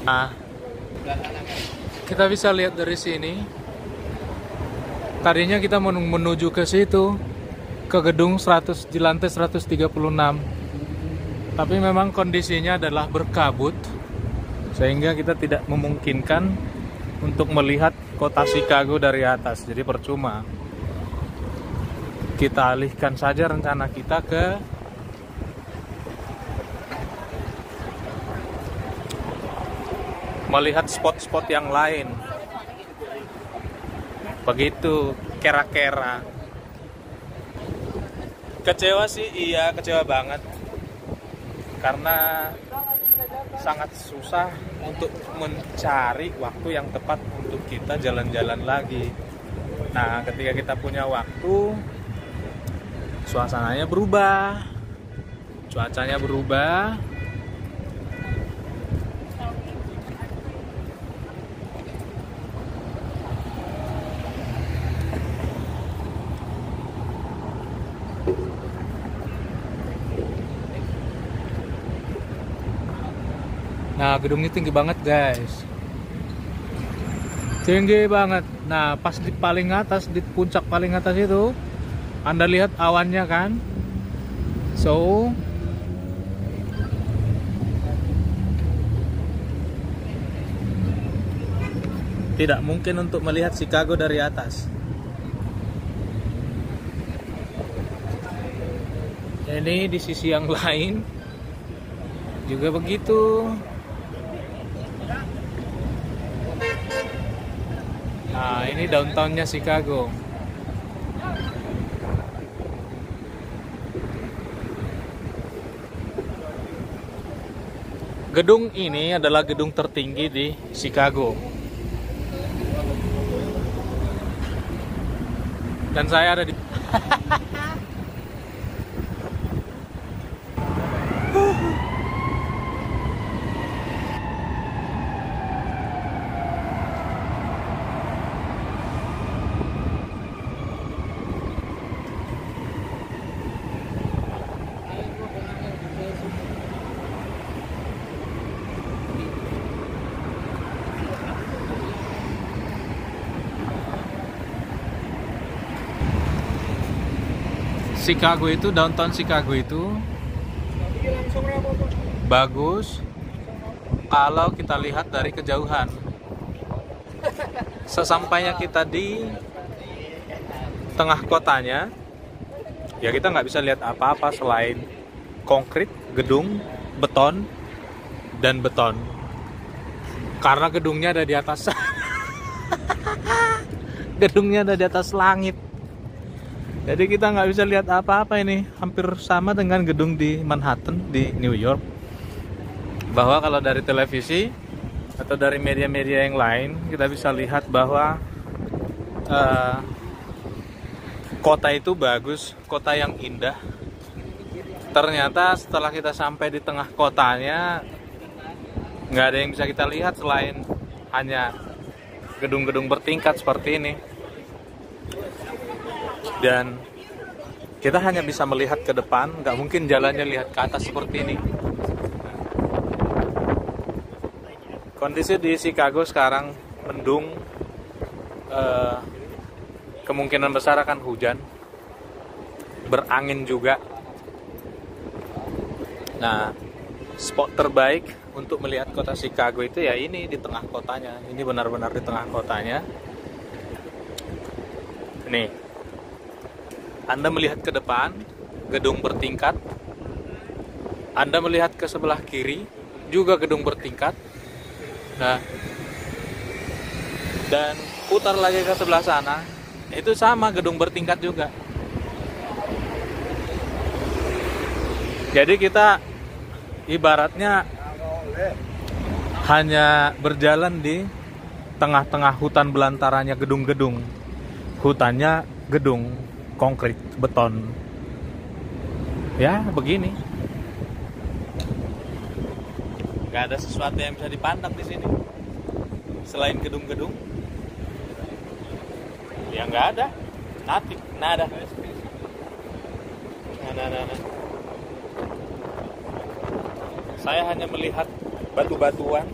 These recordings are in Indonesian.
Nah, kita bisa lihat dari sini. Tadinya kita menuju ke situ, ke gedung 100 di lantai 136. Tapi memang kondisinya adalah berkabut, sehingga kita tidak memungkinkan untuk melihat kota Chicago dari atas. Jadi percuma. Kita alihkan saja rencana kita ke melihat spot-spot yang lain. Begitu, kera-kera. Kecewa sih, iya kecewa banget. Karena sangat susah untuk mencari waktu yang tepat untuk kita jalan-jalan lagi. Nah, ketika kita punya waktu, suasananya berubah, cuacanya berubah. Nah, gedungnya tinggi banget guys, tinggi banget. Nah, pas di paling atas, di puncak paling atas itu, Anda lihat awannya kan. So tidak mungkin untuk melihat Chicago dari atas. Ini di sisi yang lain juga begitu. Nah, ini downtownnya Chicago. Gedung ini adalah gedung tertinggi di Chicago. Dan saya ada di Chicago itu, downtown Chicago itu bagus kalau kita lihat dari kejauhan. Sesampainya kita di tengah kotanya, ya kita nggak bisa lihat apa-apa selain konkrit, gedung, beton, dan beton. Karena gedungnya ada di atas gedungnya ada di atas langit. Jadi kita nggak bisa lihat apa-apa ini. Hampir sama dengan gedung di Manhattan di New York. Bahwa kalau dari televisi atau dari media-media yang lain, kita bisa lihat bahwa kota itu bagus, kota yang indah. Ternyata setelah kita sampai di tengah kotanya, nggak ada yang bisa kita lihat selain hanya gedung-gedung bertingkat seperti ini. Dan kita hanya bisa melihat ke depan, nggak mungkin jalannya lihat ke atas seperti ini. Kondisi di Chicago sekarang mendung, kemungkinan besar akan hujan, berangin juga. Nah, spot terbaik untuk melihat kota Chicago itu ya ini di tengah kotanya. Ini benar-benar di tengah kotanya. Nih. Anda melihat ke depan, gedung bertingkat. Anda melihat ke sebelah kiri, juga gedung bertingkat. Nah, dan putar lagi ke sebelah sana, itu sama gedung bertingkat juga. Jadi kita ibaratnya hanya berjalan di tengah-tengah hutan belantaranya gedung-gedung. Hutannya gedung konkrit, beton. Ya, begini. Gak ada sesuatu yang bisa dipandang di sini selain gedung-gedung. Ya nggak ada. Nothing, nada. Nah. Saya hanya melihat batu-batuan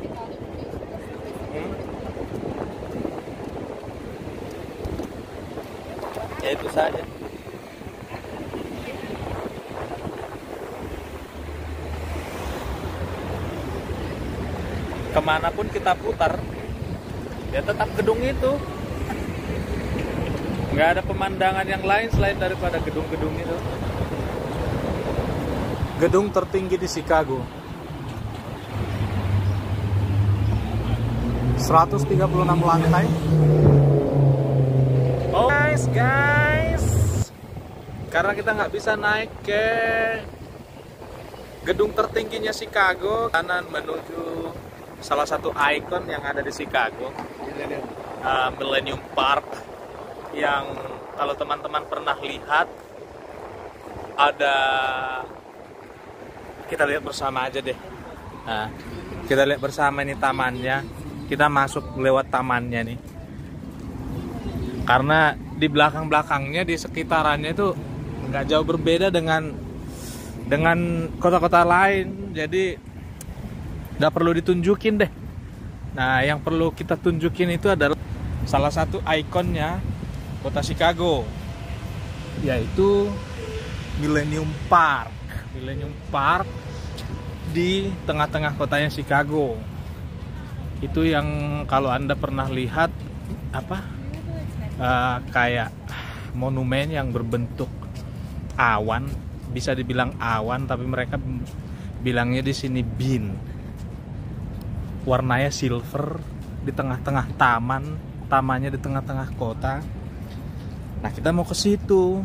Ya itu saja. Kemanapun kita putar, ya tetap gedung itu. Nggak ada pemandangan yang lain selain daripada gedung-gedung itu. Gedung tertinggi di Chicago, 136 lantai. Oh guys, karena kita nggak bisa naik ke gedung tertingginya Chicago, kanan menuju salah satu ikon yang ada di Chicago, Millennium Park, yang kalau teman-teman pernah lihat, ada, kita lihat bersama aja deh. Nah, kita lihat bersama ini tamannya. Kita masuk lewat tamannya nih. Karena di belakang-belakangnya, di sekitarannya itu nggak jauh berbeda dengan kota-kota lain. Jadi nggak perlu ditunjukin deh. Nah, yang perlu kita tunjukin itu adalah salah satu ikonnya kota Chicago, yaitu Millennium Park. Millennium Park di tengah-tengah kotanya Chicago. Itu yang kalau Anda pernah lihat kayak monumen yang berbentuk awan, bisa dibilang awan, tapi mereka bilangnya di sini bean. Warnanya silver di tengah-tengah tamannya di tengah-tengah kota. Nah, kita mau ke situ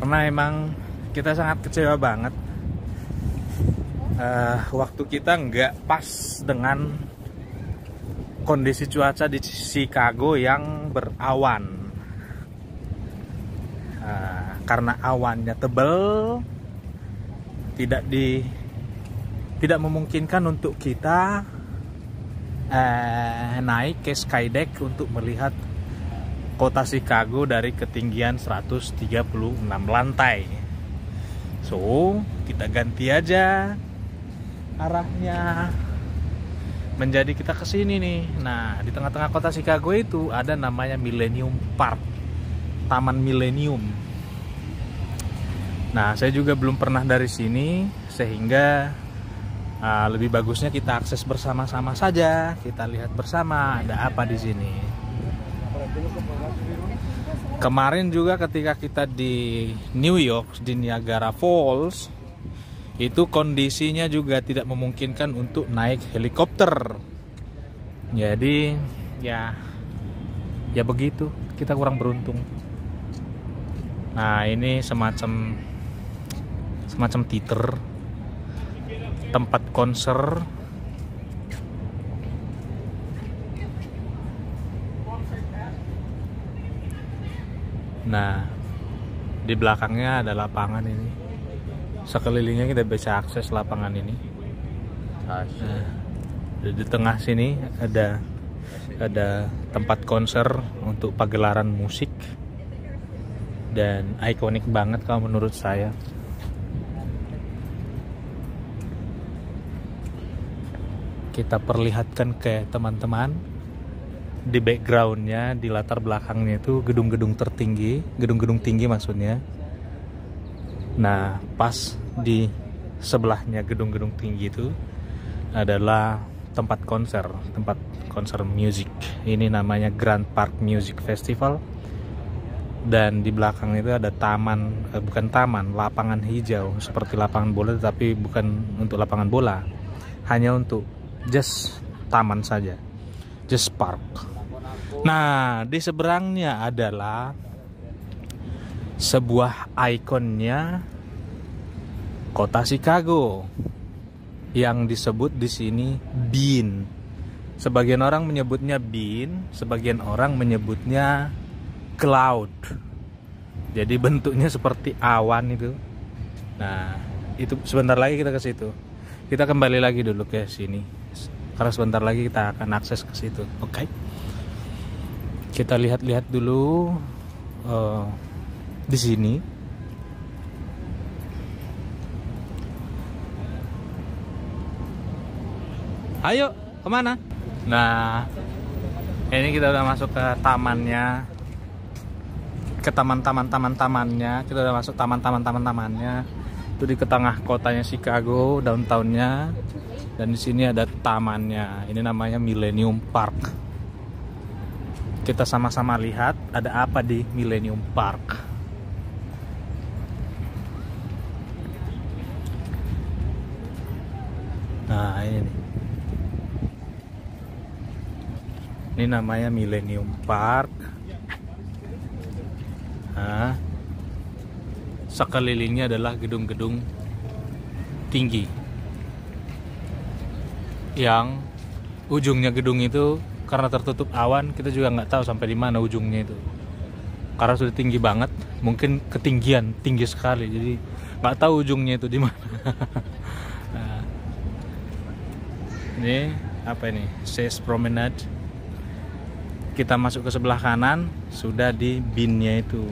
karena emang kita sangat kecewa banget. Waktu kita nggak pas dengan kondisi cuaca di Chicago yang berawan. Karena awannya tebal, tidak memungkinkan untuk kita naik ke skydeck untuk melihat kota Chicago dari ketinggian 136 lantai. So, kita ganti aja arahnya, menjadi kita ke sini nih. Nah, di tengah-tengah kota Chicago itu ada namanya Millennium Park, Taman Millennium. Nah, saya juga belum pernah dari sini, sehingga lebih bagusnya kita akses bersama-sama saja. Kita lihat bersama ada apa di sini. Kemarin juga ketika kita di New York, di Niagara Falls, itu kondisinya juga tidak memungkinkan untuk naik helikopter. Jadi ya begitu, kita kurang beruntung. Nah, ini semacam teater, tempat konser. Nah, di belakangnya ada lapangan ini. Sekelilingnya kita bisa akses lapangan ini. Nah, di tengah sini ada tempat konser untuk pagelaran musik, dan ikonik banget kalau menurut saya. Kita perlihatkan ke teman-teman. Di backgroundnya, di latar belakangnya itu gedung-gedung tinggi maksudnya. Nah, pas di sebelahnya gedung-gedung tinggi itu adalah tempat konser musik. Ini namanya Grand Park Music Festival. Dan di belakang itu ada lapangan hijau seperti lapangan bola, tapi bukan untuk lapangan bola, hanya untuk just taman saja, just park. Nah, di seberangnya adalah sebuah ikonnya kota Chicago yang disebut di sini bean. Sebagian orang menyebutnya bean, sebagian orang menyebutnya cloud. Jadi bentuknya seperti awan itu. Nah, itu sebentar lagi kita ke situ. Kita kembali lagi dulu ke sini, karena sebentar lagi kita akan akses ke situ. Oke. Kita lihat-lihat dulu di sini. Ayo, kemana? Nah, ini kita udah masuk ke tamannya, ke tamannya. Kita udah masuk tamannya. Itu di tengah kotanya Chicago, downtownnya. Dan di sini ada tamannya. Ini namanya Millennium Park. Kita sama-sama lihat ada apa di Millennium Park. Nah, ini nih. Ini namanya Millennium Park. Nah, sekelilingnya adalah gedung-gedung tinggi. Yang ujungnya gedung itu karena tertutup awan, kita juga nggak tahu sampai di mana ujungnya itu. Karena sudah tinggi banget, mungkin ketinggian tinggi sekali, jadi nggak tahu ujungnya itu di mana. Nah, ini apa ini? Chase Promenade. Kita masuk ke sebelah kanan, sudah di binnya itu.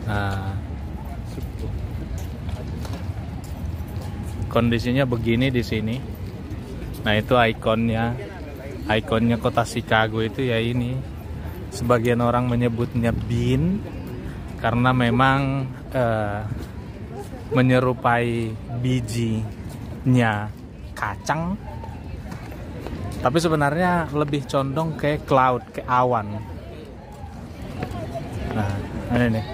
Nah, kondisinya begini di sini. Nah, itu ikonnya kota Chicago itu ya ini. Sebagian orang menyebutnya Bean karena memang menyerupai bijinya kacang, tapi sebenarnya lebih condong ke cloud, ke awan. Nah, ini nih.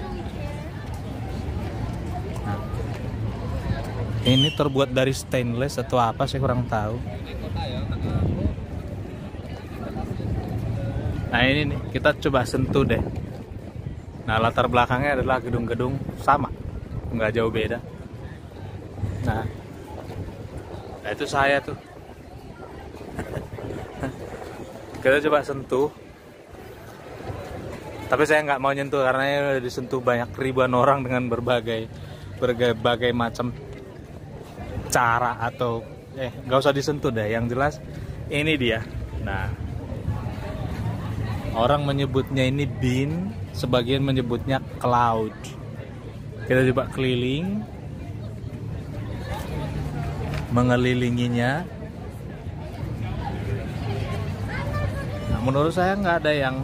Nah, ini terbuat dari stainless atau apa, saya kurang tahu. Nah, ini nih, kita coba sentuh deh. Nah, latar belakangnya adalah gedung-gedung sama, nggak jauh beda. Nah itu saya tuh. Kita coba sentuh, tapi saya nggak mau nyentuh karena ya udah disentuh banyak ribuan orang dengan berbagai macam cara atau nggak usah disentuh deh. Yang jelas ini dia. Nah, orang menyebutnya ini Bean, sebagian menyebutnya cloud. Kita coba keliling, mengelilinginya. Nah, menurut saya nggak ada yang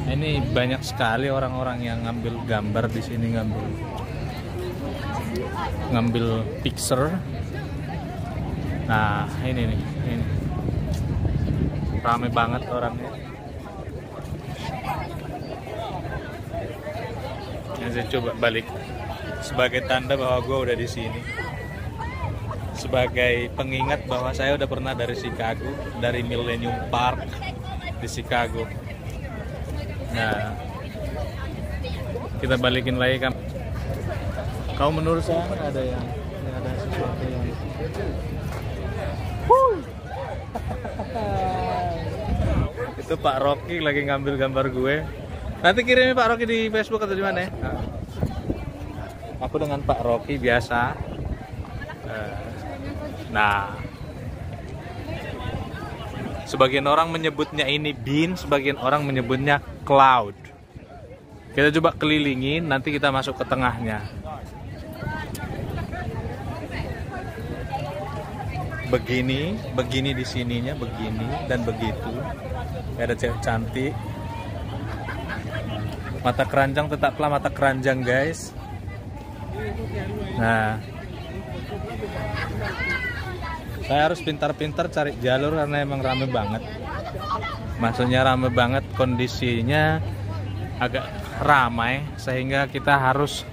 ini, banyak sekali orang-orang yang ngambil gambar di sini, ngambil picture. Nah, ini nih, ini rame banget orangnya. Ini saya coba balik sebagai tanda bahwa gue udah di sini, sebagai pengingat bahwa saya udah pernah dari Chicago, dari Millennium Park di Chicago. Nah, kita balikin lagi kan. Kau menurut saya nggak ada sesuatu yang itu Pak Rocky lagi ngambil gambar gue. Nanti kirimin Pak Rocky di Facebook atau di mana ya? Aku dengan Pak Rocky biasa. Nah, sebagian orang menyebutnya ini Bean, sebagian orang menyebutnya cloud. Kita coba kelilingin, nanti kita masuk ke tengahnya. Begini di sininya, begini dan begitu. Ada cewek cantik. Mata keranjang tetaplah mata keranjang, guys. Nah, saya harus pintar-pintar cari jalur karena emang rame banget. Maksudnya rame banget, kondisinya agak ramai sehingga kita harus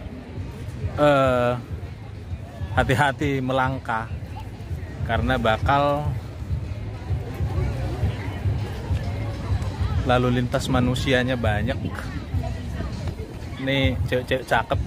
hati-hati melangkah karena bakal lalu lintas manusianya banyak. Nih cewek-cewek cakep.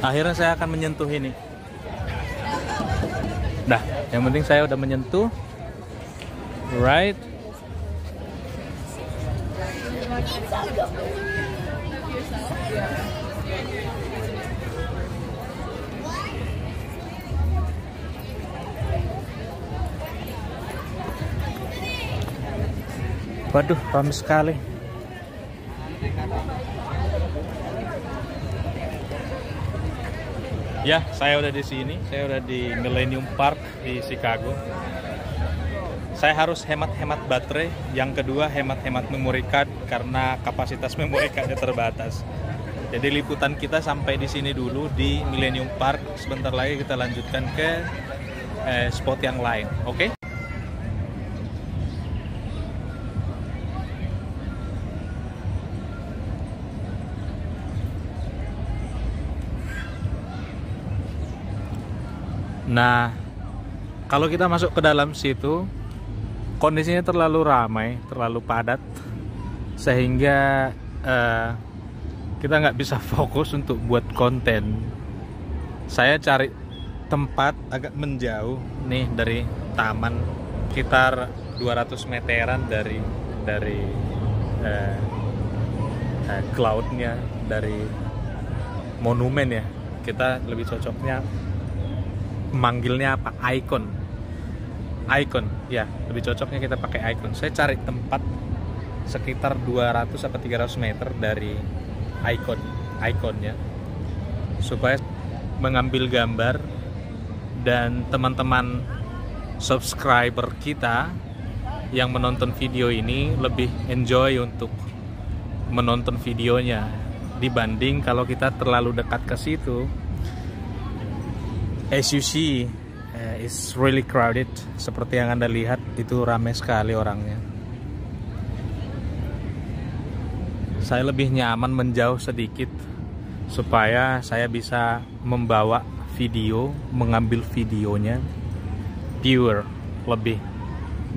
Akhirnya saya akan menyentuh ini. Nah, yang penting saya udah menyentuh. Right. Waduh, ramai sekali. Ya, saya udah di sini. Saya udah di Millennium Park di Chicago. Saya harus hemat-hemat baterai. Yang kedua, hemat-hemat memory card karena kapasitas memory cardnya terbatas. Jadi liputan kita sampai di sini dulu di Millennium Park. Sebentar lagi kita lanjutkan ke spot yang lain. Oke? Nah, kalau kita masuk ke dalam situ, kondisinya terlalu ramai, terlalu padat, sehingga kita nggak bisa fokus untuk buat konten. Saya cari tempat agak menjauh nih dari taman, sekitar 200 meteran dari cloudnya, dari monumen ya. Kita lebih cocoknya manggilnya apa? Icon ya, lebih cocoknya kita pakai icon. Saya cari tempat sekitar 200 atau 300 meter dari ikonnya supaya mengambil gambar, dan teman-teman subscriber kita yang menonton video ini lebih enjoy untuk menonton videonya dibanding kalau kita terlalu dekat ke situ. As you see, it's really crowded. Seperti yang Anda lihat, itu ramai sekali orangnya. Saya lebih nyaman menjauh sedikit supaya saya bisa membawa video, mengambil videonya pure, lebih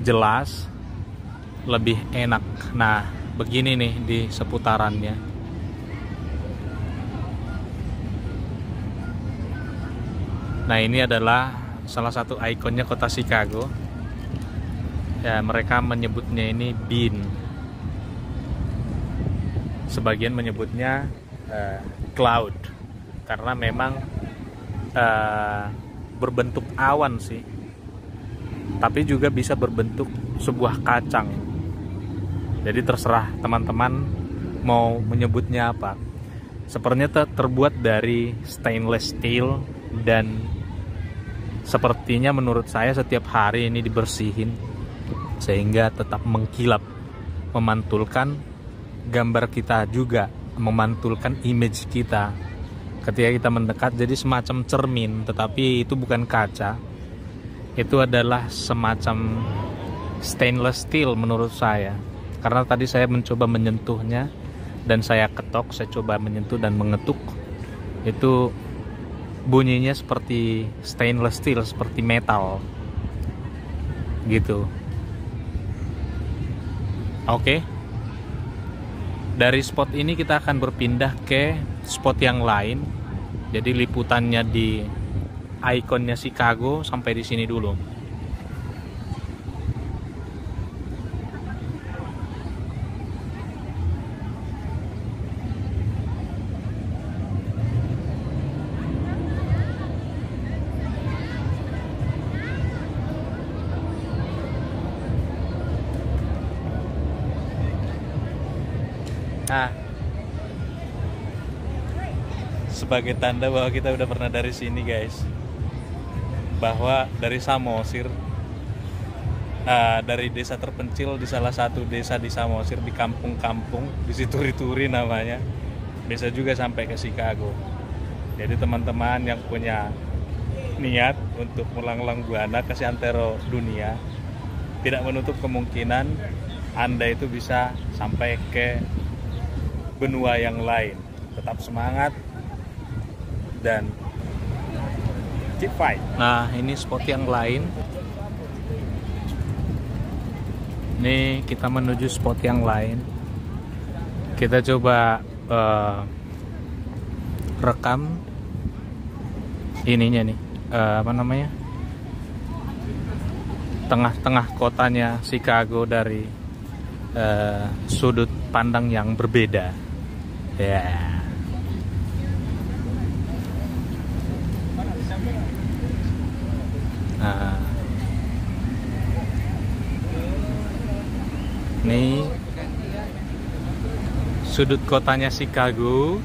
jelas, lebih enak. Nah, begini nih di seputarannya. Nah, ini adalah salah satu ikonnya kota Chicago. Ya, mereka menyebutnya ini Bean. Sebagian menyebutnya cloud, karena memang berbentuk awan sih. Tapi juga bisa berbentuk sebuah kacang. Jadi terserah teman-teman mau menyebutnya apa. Sepertinya terbuat dari stainless steel, dan sepertinya menurut saya setiap hari ini dibersihin sehingga tetap mengkilap, memantulkan gambar kita, juga memantulkan image kita ketika kita mendekat. Jadi semacam cermin, tetapi itu bukan kaca, itu adalah semacam stainless steel menurut saya. Karena tadi saya mencoba menyentuhnya dan saya ketok, saya coba menyentuh dan mengetuk, itu bunyinya seperti stainless steel, seperti metal gitu. Oke. Dari spot ini kita akan berpindah ke spot yang lain. Jadi liputannya di ikonnya Chicago sampai di sini dulu. Nah, sebagai tanda bahwa kita udah pernah dari sini guys, bahwa dari Samosir, dari desa terpencil di salah satu desa di Samosir, di kampung-kampung di situ Turi namanya, bisa juga sampai ke Chicago. Jadi teman-teman yang punya niat untuk melanglang buana ke seantero dunia, tidak menutup kemungkinan Anda itu bisa sampai ke benua yang lain. Tetap semangat dan keep fight. Nah, ini spot yang lain. Ini kita menuju spot yang lain. Kita coba rekam ininya nih, apa namanya, tengah-tengah kotanya Chicago dari sudut pandang yang berbeda. Ya. Nah, ini sudut kotanya Chicago.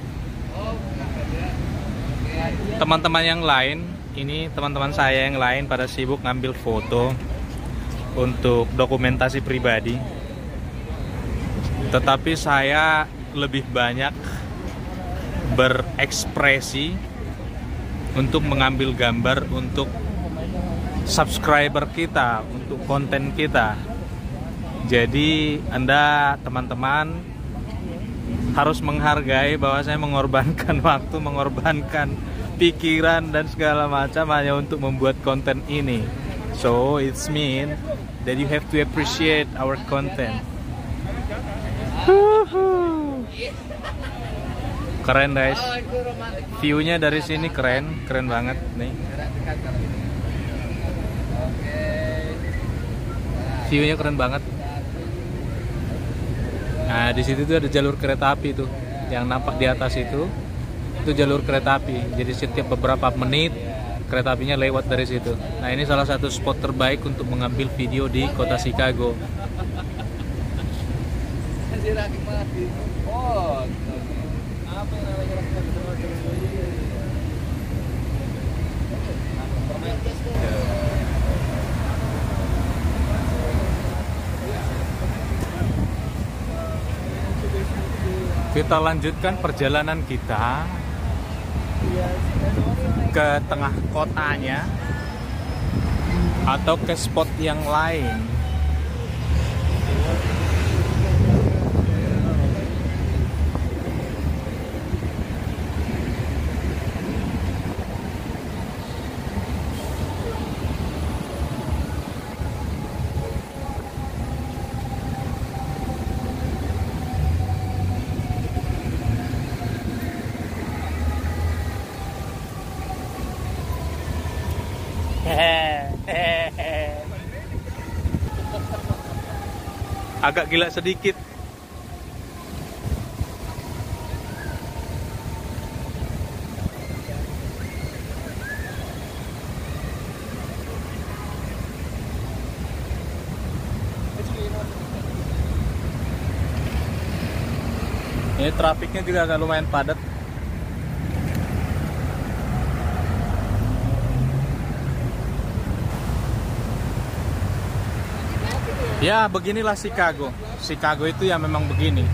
Teman-teman yang lain, ini teman-teman saya yang lain pada sibuk ngambil foto untuk dokumentasi pribadi. Tetapi saya lebih banyak berekspresi untuk mengambil gambar untuk subscriber kita, untuk konten kita. Jadi Anda teman-teman harus menghargai bahwa saya mengorbankan waktu, mengorbankan pikiran dan segala macam hanya untuk membuat konten ini. So it's mean that you have to appreciate our content. Keren guys, view-nya dari sini keren banget nih. View-nya keren banget. Nah di situ tuh ada jalur kereta api tuh, yang nampak di atas itu jalur kereta api. Jadi setiap beberapa menit kereta apinya lewat dari situ. Nah ini salah satu spot terbaik untuk mengambil video di kota Chicago. Kita lanjutkan perjalanan kita ke tengah kotanya atau ke spot yang lain. Agak gila sedikit. Ini trafiknya juga agak lumayan padat. Ya, beginilah Chicago. Chicago itu ya memang begini.